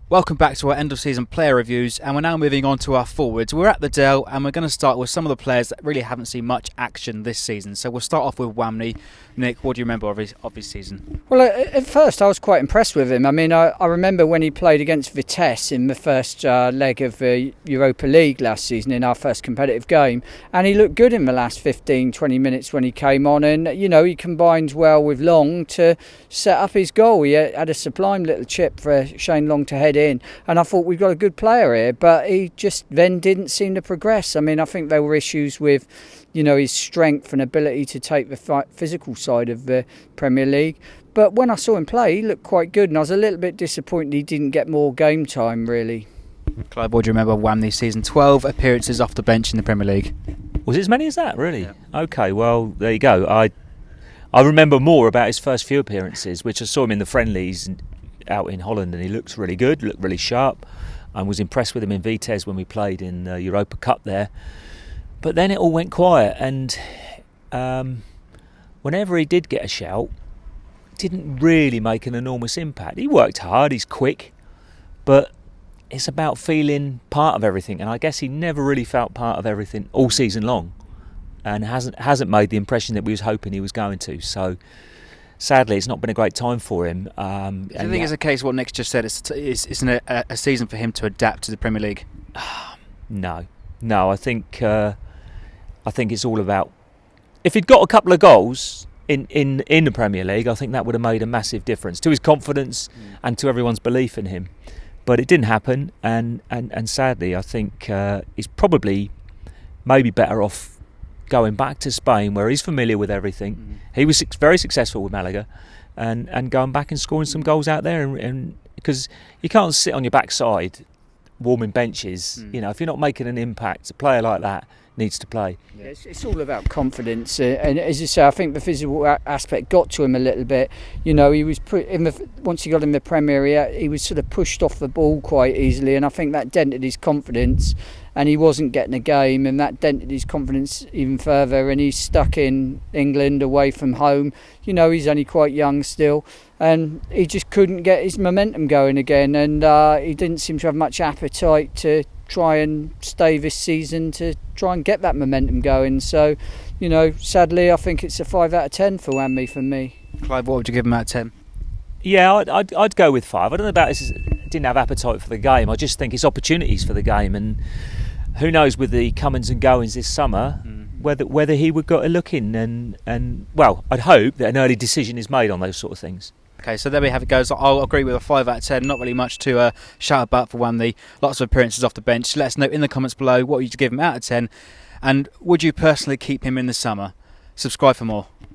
Welcome back to our end of season player reviews, and we're now moving on to our forwards. We're at the Dell and we're going to start with some of the players that really haven't seen much action this season. So we'll start off with Juanmi. Nick, what do you remember of his season? Well, at first I was quite impressed with him. I mean, I remember when he played against Vitesse in the first leg of the Europa League last season in our first competitive game, and he looked good in the last 15-20 minutes when he came on, and you know, he combined well with Long to set up his goal. He had a sublime little chip for Shane Long to head in, and I thought we've got a good player here, but he just then didn't seem to progress. I mean, I think there were issues with, you know, his strength and ability to take the physical side of the Premier League. But when I saw him play, he looked quite good, and I was a little bit disappointed he didn't get more game time, really. Clive, what do you remember of Juanmi's season? 12 appearances off the bench in the Premier League. Was it as many as that, really? Yeah. Okay, well, there you go. I remember more about his first few appearances, which I saw him in the friendlies out in Holland, and he looked really good, looked really sharp. I was impressed with him in Vitesse when we played in the Europa Cup there. But then it all went quiet, and whenever he did get a shout, it didn't really make an enormous impact. He worked hard, he's quick, but it's about feeling part of everything, and I guess he never really felt part of everything all season long, and hasn't made the impression that we was hoping he was going to. So sadly, it's not been a great time for him. Do you think it's a case of what Nick's just said? Isn't it a season for him to adapt to the Premier League? No. I think it's all about, if he'd got a couple of goals in the Premier League, I think that would have made a massive difference to his confidence and to everyone's belief in him. But it didn't happen, and sadly, I think he's probably maybe better off going back to Spain, where he's familiar with everything. He was very successful with Malaga, and going back and scoring some goals out there, and because you can't sit on your backside warming benches. You know, if you're not making an impact, a player like that needs to play. Yeah, it's all about confidence, and as you say, I think the physical aspect got to him a little bit. You know, he was once he got in the Premier, he was sort of pushed off the ball quite easily, and I think that dented his confidence, and he wasn't getting a game, and that dented his confidence even further, and he's stuck in England away from home. You know, he's only quite young still, and he just couldn't get his momentum going again, and he didn't seem to have much appetite to try and stay this season to try and get that momentum going. So, you know, sadly, I think it's a 5 out of 10 for Juanmi for me. Clive, what would you give him out of 10? Yeah, I'd go with 5. I don't know about his didn't have appetite for the game. I just think it's opportunities for the game, and who knows with the comings and goings this summer whether he would go a look in, and well, I'd hope that an early decision is made on those sort of things. Okay, so there we have it goes. I'll agree with a 5 out of 10. Not really much to shout about for Juanmi. Lots of appearances off the bench. Let us know in the comments below what you'd give him out of 10. And would you personally keep him in the summer? Subscribe for more.